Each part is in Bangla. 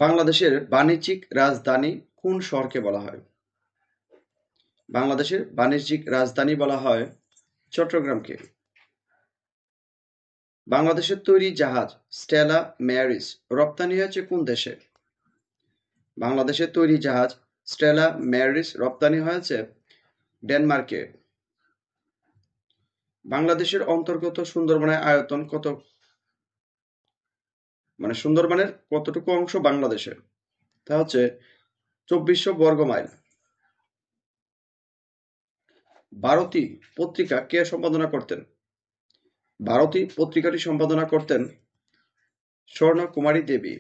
বাংলাদেশের বাণিজ্যিক রাজধানী কোন শহরকে বলা হয়? বাংলাদেশের বাণিজ্যিক রাজধানী বলা হয় চট্টগ্রামকে। বাংলাদেশের তৈরি জাহাজ স্টেলা ম্যারিস রপ্তানি হয়েছে কোন দেশে? বাংলাদেশের তৈরি জাহাজ স্টেলা ম্যারিস রপ্তানি হয়েছে ডেনমার্কে। বাংলাদেশের অন্তর্গত সুন্দরবনের আয়তন কত, সুন্দরবনের কতটুকু অংশ বাংলাদেশের? তা হচ্ছে 2400 বর্গ মাইল। ভারতী পত্রিকা কে সম্পাদনা করতেন? ভারতী পত্রিকাটি সম্পাদনা করতেন স্বর্ণকুমারী দেবী।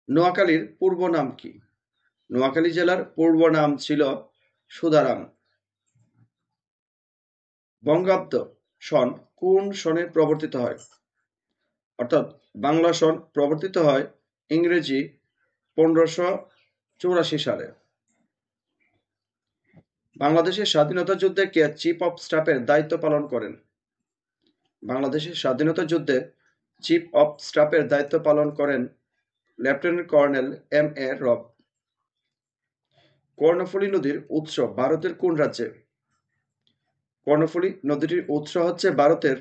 নোয়াখালীর পূর্ব নাম কি? নোয়াখালী জেলার পূর্ব নাম ছিল সুধারাম। বঙ্গাব্দ সন কোন সনে প্রবর্তিত হয়? অর্থাৎ বাংলা সন প্রবর্তিত হয় ইংরেজি 1584 সালে। বাংলাদেশের স্বাধীনতা যুদ্ধে কে চিফ অফ স্টাফের দায়িত্ব পালন করেন? বাংলাদেশের স্বাধীনতা যুদ্ধে চিফ অফ স্টাফের দায়িত্ব পালন করেন লেফটেন্যান্ট কর্নেল এম এ রব। কর্ণফুলী নদীর উৎস ভারতের কোন রাজ্যে? কর্ণফুলী নদীটির উৎস হচ্ছে ভারতের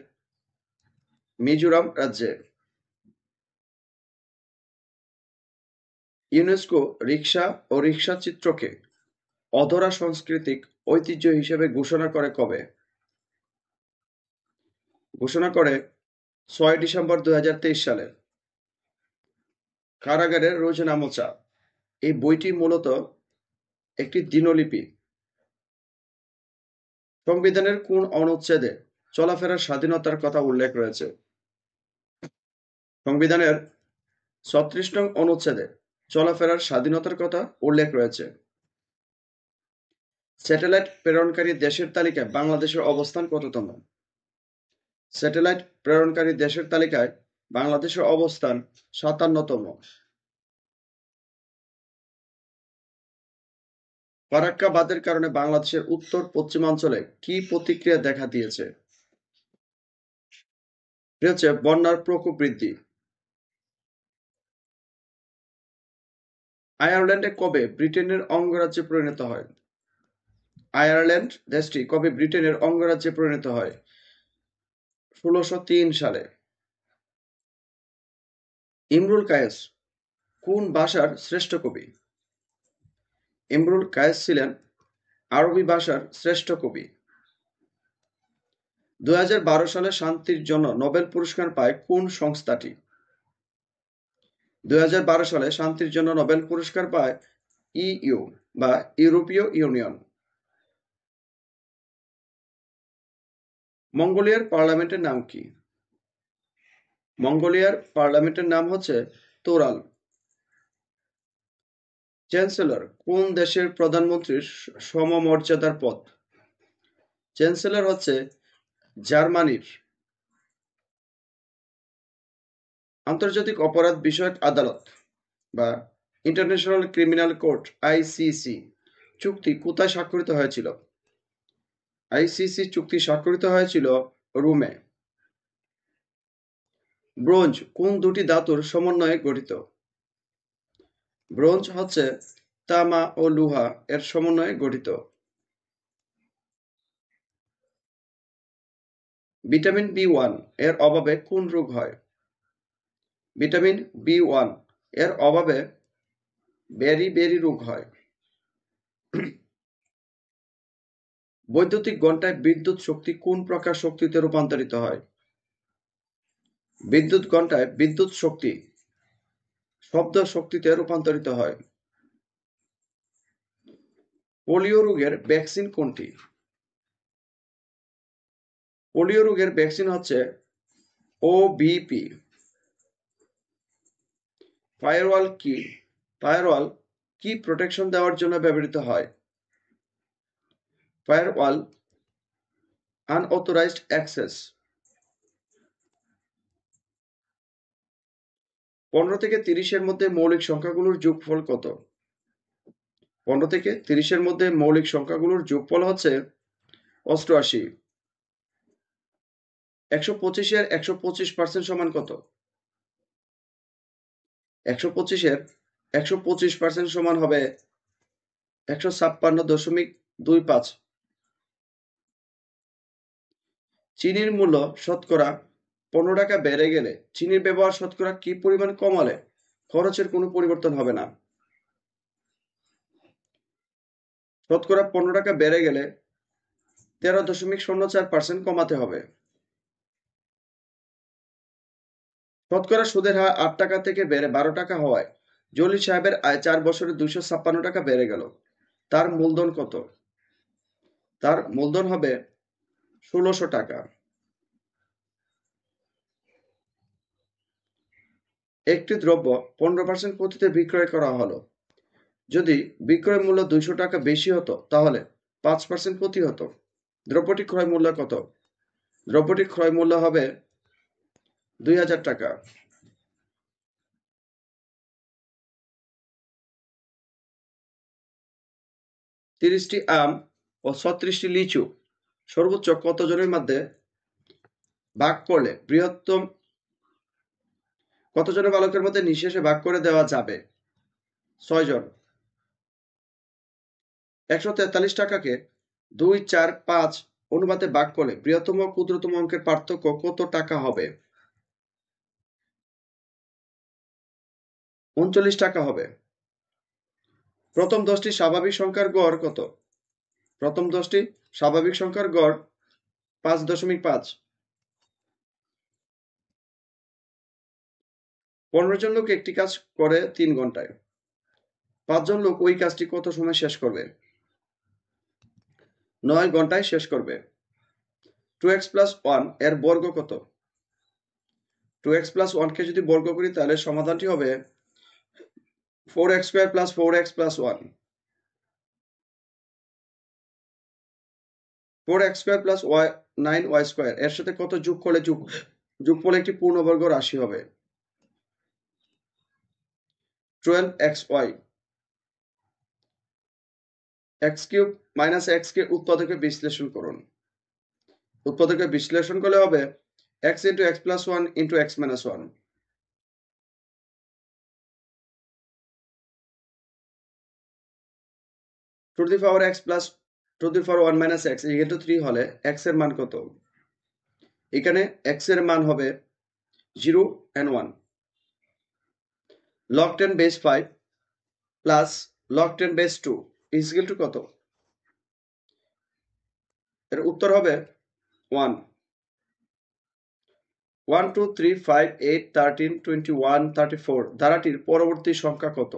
মিজোরাম রাজ্যে। ইউনেস্কো রিকশা ও রিকশা চিত্রকে অধরা সাংস্কৃতিক ঐতিহ্য হিসেবে ঘোষণা করে কবে? ঘোষণা করে 6 ডিসেম্বর 2023 সালে। কারাগারের রোজনা মোচা এই বইটি মূলত একটি দিনলিপি। সংবিধানের কোন অনুচ্ছেদে চলাফেরার স্বাধীনতার কথা উল্লেখ রয়েছে? সংবিধানের 36 নং অনুচ্ছেদে চলাফেরার স্বাধীনতার কথা উল্লেখ রয়েছে। স্যাটেলাইট প্রেরণকারী দেশের তালিকায় বাংলাদেশের অবস্থান কততম? স্যাটেলাইট প্রেরণকারী দেশের তালিকায় বাংলাদেশের অবস্থান 57তম। ফারাক্কা বাঁধের কারণে বাংলাদেশের উত্তর পশ্চিমাঞ্চলে কি প্রতিক্রিয়া দেখা দিয়েছে? এটি হচ্ছে বন্যার প্রকোপ বৃদ্ধি। আয়ারল্যান্ডে কবে ব্রিটেনের অঙ্গরাজ্যে পরিণত হয়? আয়ারল্যান্ড দেশটি কবে ব্রিটেনের অঙ্গরাজ্যে পরিণত হয়? 1603 সালে। ইমরুল কায়েস কোন ভাষার শ্রেষ্ঠ কবি? ইমরুল কায়েস ছিলেন আরবি ভাষার শ্রেষ্ঠ কবি। 2012 সালে শান্তির জন্য নোবেল পুরস্কার পায় কোন সংস্থাটি? 2012 সালে শান্তির জন্য নোবেল পুরস্কার পায় ইইউ বা ইউরোপীয় ইউনিয়ন। মঙ্গোলিয়ার পার্লামেন্টের নাম কি? মঙ্গোলিয়ার পার্লামেন্টের নাম হচ্ছে তোরাল। চ্যান্সেলর কোন দেশের প্রধানমন্ত্রীর সমমর্যাদার পদ? চ্যান্সেলর হচ্ছে জার্মানির। আন্তর্জাতিক অপরাধ বিষয়ক আদালত বা ইন্টারন্যাশনাল ক্রিমিনাল কোর্ট আইসিসি চুক্তি কোথায় স্বাক্ষরিত হয়েছিল? আইসিসি চুক্তি স্বাক্ষরিত হয়েছিল রোমে। ব্রোঞ্জ কোন দুটি ধাতুর সমন্বয়ে গঠিত? ব্রোঞ্জ হচ্ছে তামা ও লোহা এর সমন্বয়ে গঠিত। ভিটামিন বি1 এর অভাবে কোন রোগ হয়? ভিটামিন বি1 এর অভাবে বেরি রোগ হয়। বৈদ্যুতিক ঘণ্টায় বিদ্যুৎ শক্তি কোন প্রকার শক্তিতে রূপান্তরিত হয়? বিদ্যুৎ ঘণ্টায় বিদ্যুৎ শক্তি শব্দ শক্তিতে রূপান্তরিত হয়। পোলিও রোগের ভ্যাকসিন কোনটি? পোলিও রোগের ভ্যাকসিন হচ্ছে ওবিপি। ফায়ারওয়াল কি? ফায়ারওয়াল কি প্রোটেকশন দেওয়ার জন্য ব্যবহৃত হয়? Firewall unauthorised access. 15 থেকে 30 এর মধ্যে মৌলিক সংখ্যাগুলোর যোগফল কত? 15 থেকে 30 এর মধ্যে মৌলিক সংখ্যাগুলোর যোগফল হচ্ছে 88। 125 এর 125% সমান কত? 125-এর 125% সমান হবে 156.25। চিনির মূল্য শতকরা 15 টাকা বেড়ে গেলে চিনির ব্যবহার শতকরা কি পরিমাণ কমালে খরচের কোনো পরিবর্তন হবে না? শতকরা 15 টাকা বেড়ে গেলে 13.04% কমাতে হবে। শতকরা সুদের হার 8 টাকা থেকে বেড়ে 12 টাকা হওয়ায় জলিল সাহেবের আয় 4 বছরে 256 টাকা বেড়ে গেল। তার মূলধন কত? তার মূলধন হবে 1600 টাকা। একটি দ্রব্য 15% প্রতিতে বিক্রয় করা হলো। যদি বিক্রয় মূল্য 200 টাকা বেশি হতো তাহলে 5% প্রতি হতো। দ্রব্যটি ক্রয় মূল্য কত? দ্রব্যটি ক্রয় মূল্য হবে 2000 টাকা। 30টি আম ও 36টি লিচু সর্বোচ্চ কতজনের মধ্যে ভাগ করলে বৃহত্তম কতজনের বালকের মধ্যে নিঃশেষে ভাগ করে দেওয়া যাবে? 6 জন। 143 টাকাকে 2, 4, 5 অনুপাতে ভাগ করলে বৃহত্তম ও ক্ষুদ্রতম অঙ্কের পার্থক্য কত টাকা হবে? 39 টাকা হবে। প্রথম 10টি স্বাভাবিক সংখ্যার গড় কত? প্রথম 10টি স্বাভাবিক সংখ্যার গড় 5.5। 15 জন লোক একটি কাজ করে 3 ঘন্টায়। 5 জন লোক ওই কাজটি কত সময় শেষ করবে? 9 ঘন্টায় শেষ করবে। 2x plus 1 এর বর্গ কত? 2x plus 1 কে যদি বর্গ করি তাহলে সমাধানটি হবে 4x square plus 4x plus 1। 4x square plus 9y square এর সাথে কত যোগ করলে যোগফল একটি পূর্ণবর্গ রাশি হবে? 12xy। x cube minus x কে উৎপাদকে বিশ্লেষণ করুন। উৎপাদকে বিশ্লেষণ করলে হবে x into x plus 1 into x minus 1। to the power x plus to the power 1 minus x equal to 3 হলে x এর মান কত? এখানে x এর মান হবে 0 and 1। log 10 base 5 plus log 10 base 2 is equal to কত? এর উত্তর হবে 1। 1 2 3 5 8 13 21 34 ধারাটির পরবর্তী সংখ্যা কত?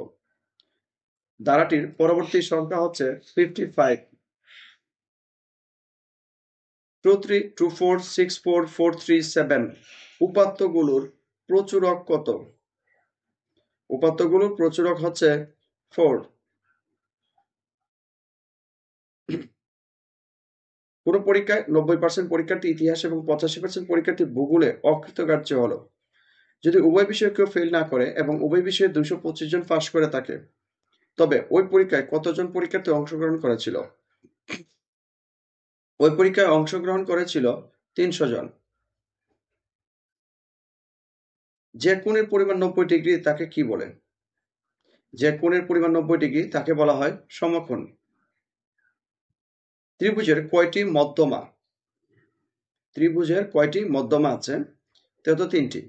ধারাটির পরবর্তী সংখ্যা হচ্ছে 55। 2 3 2 4 6 4 4 3 7 উপাত্তগুলোর প্রচুরক কত? উপাত্তগুলোর প্রচুরক হচ্ছে 4। কোন পরীক্ষায় 90% পরীক্ষার্থী ইতিহাস এবং 85% পরীক্ষার্থী ভূগোলে অকৃতকার্য হলো। যদি উভয় বিষয়ে কেউ ফেল না করে এবং উভয় বিষয়ে 225 জন পাস করে থাকে তবে ওই পরীক্ষায় কতজন পরীক্ষার্থী অংশগ্রহণ করেছিল? ওই পরীক্ষায় অংশগ্রহণ করেছিল 300 জন। যে কোণের পরিমাণ 90 ডিগ্রি তাকে কি বলে? যে কোণের পরিমাণ 90 ডিগ্রি তাকে বলা হয় সমকোণ। ত্রিভুজের কয়টি মধ্যমা? ত্রিভুজের কয়টি মধ্যমা আছে? তা তো 3টি।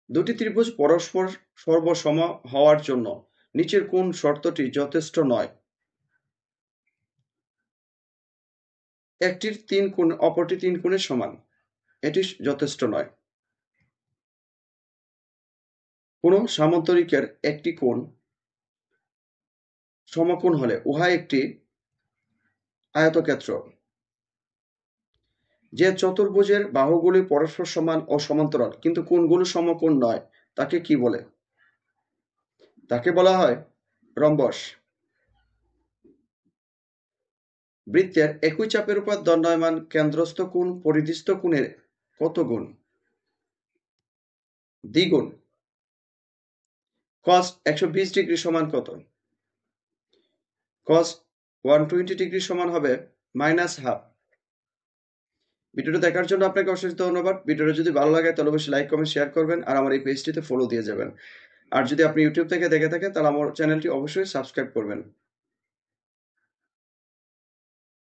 দুটি ত্রিভুজ পরস্পর সর্বসম হওয়ার জন্য নিচের কোন শর্তটি যথেষ্ট নয়? একটির 3 কোণ অপরটি 3 কোণের সমান, এটি যথেষ্ট নয়। কোন সামান্তরিকের একটি কোণ সমকোণ হলে উহা একটি আয়তক্ষেত্র। যে চতুর্ভুজের বাহুগুলি পরস্পর সমান ও সমান্তরাল কিন্তু কোণগুলো সমকোণ নয় তাকে কি বলে? তাকে বলা হয় রম্বস। বৃত্তের একই চাপের উপর দণ্ডায়মান কেন্দ্রস্থ কোণ পরিধিস্থ কোণের কত গুণ? দ্বিগুণ। cos 120 ডিগ্রি সমান কত? cos 120 ডিগ্রি সমান হবে -12। ভিডিওটা দেখার জন্য আপনাকে অশেষ ধন্যবাদ। ভিডিওটা যদি ভালো লাগে তাহলে অবশ্যই লাইক, কমেন্ট, শেয়ার করবেন আর আমার এই পেজটিতে ফলো দিয়ে যাবেন। আর যদি আপনি ইউটিউব থেকে দেখে থাকেন তাহলে আমার চ্যানেলটি অবশ্যই সাবস্ক্রাইব করবেন।